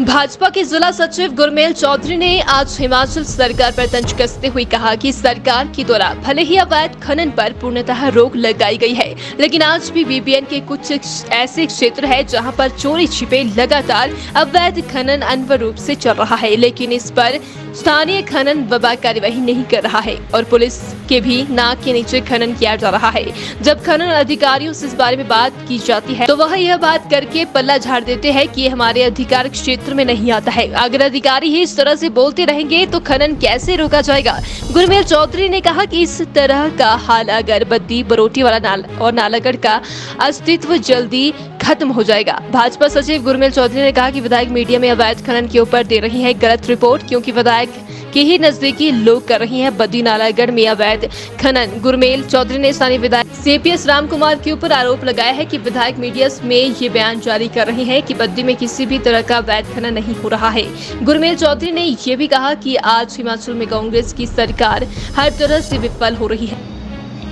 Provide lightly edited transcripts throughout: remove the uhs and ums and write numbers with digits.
भाजपा के जिला सचिव गुरमेल चौधरी ने आज हिमाचल सरकार पर तंज कसते हुए कहा कि सरकार के द्वारा भले ही अवैध खनन पर पूर्णतः रोक लगाई गई है, लेकिन आज भी बीबीएन के कुछ ऐसे क्षेत्र है जहां पर चोरी छिपे लगातार अवैध खनन अनिवार्य रूप से चल रहा है, लेकिन इस पर स्थानीय खनन विभाग कार्यवाही नहीं कर रहा है और पुलिस के भी नाक के नीचे खनन किया जा रहा है। जब खनन अधिकारियों से इस बारे में बात की जाती है तो वह यह बात करके पल्ला झाड़ देते हैं कि ये हमारे अधिकार क्षेत्र में नहीं आता है। अगर अधिकारी ही इस तरह से बोलते रहेंगे तो खनन कैसे रोका जाएगा। गुरमेल चौधरी ने कहा कि इस तरह का हाल अगर बद्दी, बरोटी वाला और नालागढ़ का अस्तित्व जल्दी खत्म हो जाएगा। भाजपा सचिव गुरमेल चौधरी ने कहा कि विधायक मीडिया में अवैध खनन के ऊपर दे रही है गलत रिपोर्ट, क्योंकि विधायक के ही नजदीकी लोग कर रही हैं बद्दी नालागढ़ में अवैध खनन। गुरमेल चौधरी ने स्थानीय विधायक सीपीएस राम कुमार के ऊपर आरोप लगाया है कि विधायक मीडिया में ये बयान जारी कर रहे हैं कि बद्दी में किसी भी तरह का अवैध खनन नहीं हो रहा है। गुरमेल चौधरी ने ये भी कहा कि आज हिमाचल में कांग्रेस की सरकार हर तरह से विफल हो रही है।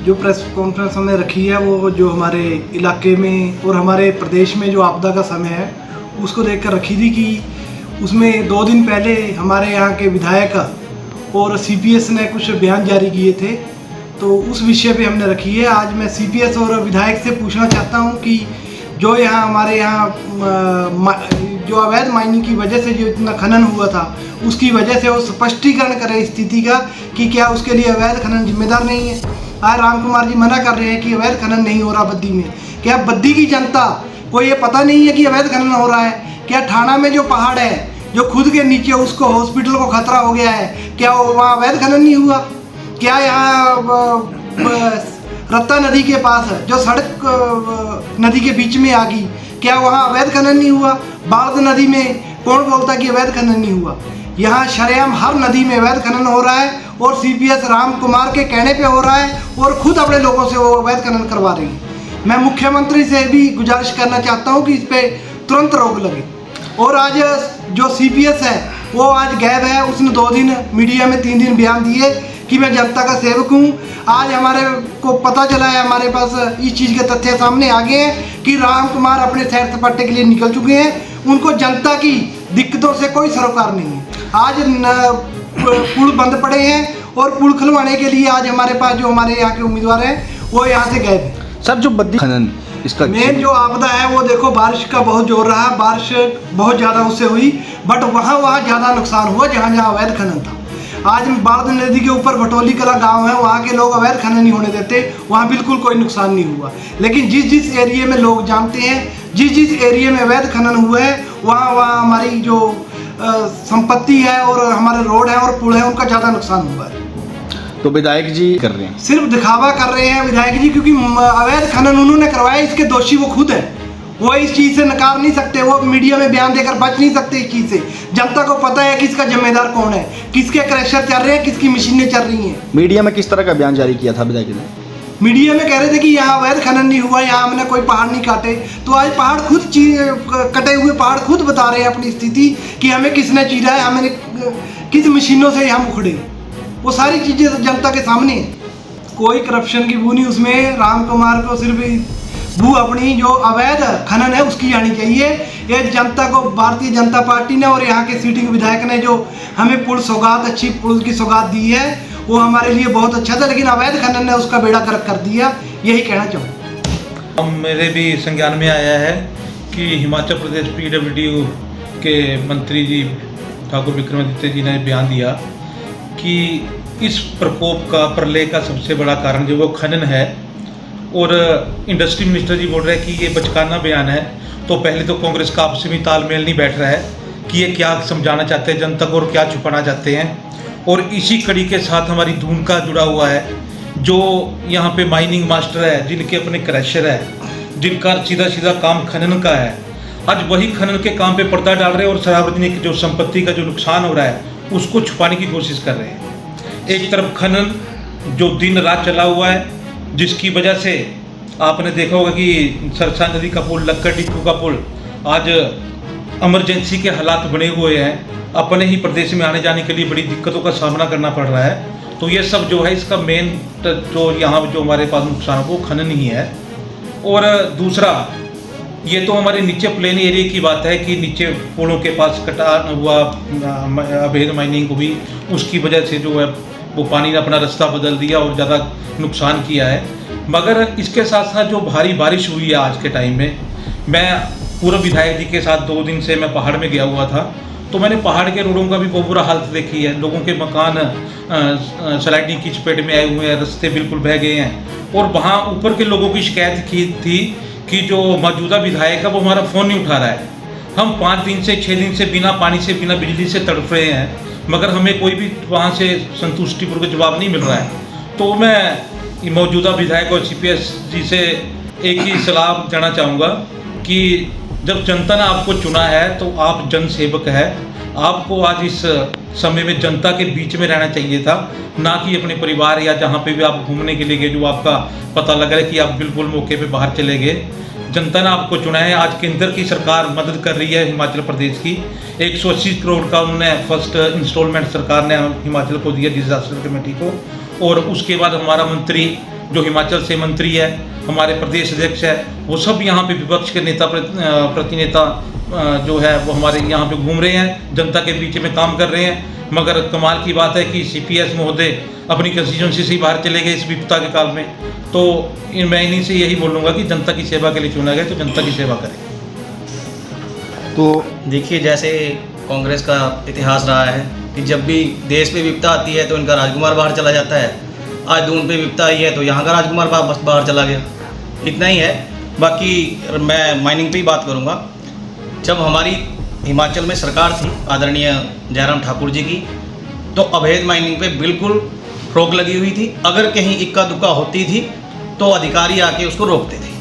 जो प्रेस कॉन्फ्रेंस हमने रखी है वो जो हमारे इलाके में और हमारे प्रदेश में जो आपदा का समय है उसको देखकर रखी थी कि उसमें 2 दिन पहले हमारे यहाँ के विधायक और सीपीएस ने कुछ बयान जारी किए थे, तो उस विषय पे हमने रखी है। आज मैं सीपीएस और विधायक से पूछना चाहता हूँ कि जो यहाँ हमारे यहाँ जो अवैध माइनिंग की वजह से जो इतना खनन हुआ था उसकी वजह से वो स्पष्टीकरण करे स्थिति का कि क्या उसके लिए अवैध खनन जिम्मेदार नहीं है। आज राम कुमार जी मना कर रहे हैं कि अवैध खनन नहीं हो रहा बद्दी में। क्या बद्दी की जनता को ये पता नहीं है कि अवैध खनन हो रहा है? क्या ठाणा में जो पहाड़ है जो खुद के नीचे उसको हॉस्पिटल को खतरा हो गया है, क्या वहाँ अवैध खनन नहीं हुआ? क्या यहाँ रत्ता नदी के पास जो सड़क नदी के बीच में आ गई, क्या वहाँ अवैध खनन नहीं हुआ? बाढ़ नदी में कौन बोलता कि अवैध खनन नहीं हुआ? यहाँ शरेआम हर नदी में अवैध खनन हो रहा है और सीपीएस राम कुमार के कहने पे हो रहा है और खुद अपने लोगों से वो अवैध खनन करवा रही है। मैं मुख्यमंत्री से भी गुजारिश करना चाहता हूँ कि इस पे तुरंत रोक लगे। और आज जो सीपीएस है वो आज गायब है। उसने 2 दिन मीडिया में 3 दिन बयान दिए कि मैं जनता का सेवक हूँ। आज हमारे को पता चला है, हमारे पास इस चीज़ के तथ्य सामने आ गए हैं कि राम कुमार अपने सैर सपाटे के लिए निकल चुके हैं। उनको जनता की दिक्कतों से कोई सरोकार नहीं है। आज पुल बंद पड़े हैं और पुल खुलवाने के लिए आज हमारे पास जो हमारे यहाँ के उम्मीदवार हैं वो यहाँ से गए थे। सर, जो बद्दी खनन इसका मेन जो आपदा है वो देखो बारिश का बहुत जोर रहा, बारिश बहुत ज़्यादा उससे हुई, बट वहाँ ज़्यादा नुकसान हुआ जहाँ जहाँ अवैध खनन था। आज बाढ़ नदी के ऊपर भटोली कला गांव है, वहाँ के लोग अवैध खनन नहीं होने देते, वहाँ बिल्कुल कोई नुकसान नहीं हुआ। लेकिन जिस एरिया में लोग जानते हैं, जिस एरिया में अवैध खनन हुआ है वहाँ हमारी जो संपत्ति है और हमारे रोड है और पुल है उनका ज़्यादा नुकसान हुआ है। तो विधायक जी कर रहे हैं, सिर्फ दिखावा कर रहे हैं विधायक जी, क्योंकि अवैध खनन उन्होंने करवाया, इसके दोषी वो खुद है। वो इस चीज़ से नकार नहीं सकते, वो मीडिया में बयान देकर बच नहीं सकते इस चीज़ से। जनता को पता है कि इसका जिम्मेदार कौन है, किसके क्रैशर चल रहे हैं, किसकी मशीनें चल रही हैं। मीडिया में किस तरह का बयान जारी किया था विधायक ने? मीडिया में कह रहे थे कि यहाँ अवैध खनन नहीं हुआ, यहाँ हमने कोई पहाड़ नहीं काटे। तो आज पहाड़ खुद कटे हुए पहाड़ खुद बता रहे हैं अपनी स्थिति कि हमें किसने चीरा है, हमें किस मशीनों से हम उखड़े। वो सारी चीज़ें जनता के सामने है। कोई करप्शन की बू नहीं उसमें। राम कुमार को सिर्फ बू अपनी जो अवैध खनन है उसकी आनी चाहिए। ये जनता को भारतीय जनता पार्टी ने और यहाँ के सीटिंग विधायक ने जो हमें पुल सौगात, अच्छी पुल की सौगात दी है वो हमारे लिए बहुत अच्छा था, लेकिन अवैध खनन ने उसका बेड़ा गर्क कर दिया। यही कहना चाहूँगा। मेरे भी संज्ञान में आया है कि हिमाचल प्रदेश पीडब्ल्यूडी के मंत्री जी ठाकुर विक्रमादित्य जी ने बयान दिया कि इस प्रकोप का, प्रलय का सबसे बड़ा कारण जो वो खनन है। और इंडस्ट्री मिनिस्टर जी बोल रहे हैं कि ये बचकाना बयान है। तो पहले तो कांग्रेस का आपसी में तालमेल नहीं बैठ रहा है कि ये क्या समझाना चाहते हैं जनता को और क्या छुपाना चाहते हैं। और इसी कड़ी के साथ हमारी धून का जुड़ा हुआ है, जो यहाँ पे माइनिंग मास्टर है, जिनके अपने क्रैशर है, जिनका सीधा काम खनन का है, आज वही खनन के काम पे पर्दा डाल रहे हैं और सार्वजनिक जो संपत्ति का जो नुकसान हो रहा है उसको छुपाने की कोशिश कर रहे हैं। एक तरफ खनन जो दिन रात चला हुआ है, जिसकी वजह से आपने देखा होगा कि सरसा नदी का पुल, लक्कड़ डिपू का पुल आज इमरजेंसी के हालात बने हुए हैं। अपने ही प्रदेश में आने जाने के लिए बड़ी दिक्कतों का सामना करना पड़ रहा है। तो ये सब जो है इसका मेन जो यहाँ जो हमारे पास नुकसान वो खनन ही है। और दूसरा ये तो हमारे नीचे प्लेन एरिया की बात है कि नीचे पुलों के पास कटा हुआ अवैध माइनिंग को भी उसकी वजह से जो है वो पानी ने अपना रास्ता बदल दिया और ज़्यादा नुकसान किया है। मगर इसके साथ साथ जो भारी बारिश हुई है आज के टाइम में, मैं पूर्व विधायक जी के साथ 2 दिन से मैं पहाड़ में गया हुआ था, तो मैंने पहाड़ के रोडों का भी बहुत बुरा हालत देखी है। लोगों के मकान स्लाइडिंग की चपेट में आए हुए हैं, रास्ते बिल्कुल बह गए हैं। और वहाँ ऊपर के लोगों की शिकायत की थी कि जो मौजूदा विधायक है वो हमारा फ़ोन नहीं उठा रहा है। हम 5 दिन से 6 दिन से बिना पानी से बिना बिजली से तड़प रहे हैं, मगर हमें कोई भी वहाँ से संतुष्टिपूर्वक जवाब नहीं मिल रहा है। तो मैं मौजूदा विधायक और CPS जी से एक ही सलाह देना चाहूँगा कि जब जनता ने आपको चुना है तो आप जन सेवक है। आपको आज इस समय में जनता के बीच में रहना चाहिए था, ना कि अपने परिवार या जहाँ पे भी आप घूमने के लिए गए जो आपका पता लग रहा है कि आप बिल्कुल मौके पे बाहर चले गए। जनता ने आपको चुना है। आज केंद्र की सरकार मदद कर रही है हिमाचल प्रदेश की। 180 करोड़ का उन्होंने फर्स्ट इंस्टॉलमेंट सरकार ने हिमाचल को दिया डिजास्टर कमेटी को। और उसके बाद हमारा मंत्री जो हिमाचल से मंत्री है, हमारे प्रदेश अध्यक्ष है, वो सब यहाँ पे विपक्ष के नेता प्रतिनेता जो है वो हमारे यहाँ पे घूम रहे हैं, जनता के बीच में काम कर रहे हैं। मगर कमाल की बात है कि CPS महोदय अपनी कंस्टिट्यूंसी से ही बाहर चले गए इस विपदा के काल में। तो मैं इन्हीं से यही बोलूँगा कि जनता की सेवा के लिए चुना गया तो जनता की सेवा करें। तो देखिए, जैसे कांग्रेस का इतिहास रहा है कि जब भी देश पे विपदा आती है तो इनका राजकुमार बाहर चला जाता है। आज दून पे विपदा आई है तो यहाँ का राजकुमार बाहर चला गया। इतना ही है। बाकी मैं माइनिंग पे ही बात करूँगा। जब हमारी हिमाचल में सरकार थी आदरणीय जयराम ठाकुर जी की, तो अवैध माइनिंग पे बिल्कुल रोक लगी हुई थी। अगर कहीं इक्का दुक्का होती थी तो अधिकारी आके उसको रोकते थे।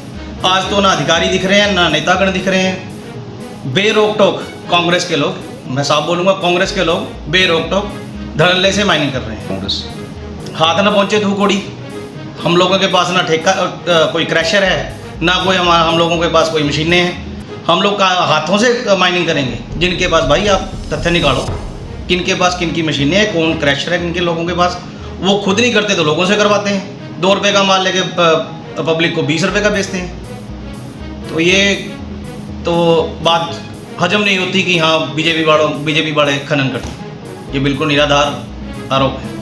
आज तो ना अधिकारी दिख रहे हैं ना नेतागण दिख रहे हैं। बेरोक टोक कांग्रेस के लोग, मैं साफ बोलूँगा, कांग्रेस के लोग बेरोक टोक धड़ल्ले से माइनिंग कर रहे हैं। कांग्रेस हाथ न पहुँचे धूकोड़ी। हम लोगों के पास ना ठेका कोई क्रैशर है, ना कोई हम लोगों के पास कोई मशीनें हैं। हम लोग का हाथों से माइनिंग करेंगे। जिनके पास, भाई आप तथ्य निकालो, किनके पास किनकी मशीनें हैं, कौन क्रैशर है किनके लोगों के पास। वो खुद नहीं करते तो लोगों से करवाते हैं। 2 रुपये का माल लेके पब्लिक को 20 रुपये का बेचते हैं। तो ये तो बात हजम नहीं होती कि हाँ बीजेपी वाले खनन करते। ये बिल्कुल निराधार आरोप है।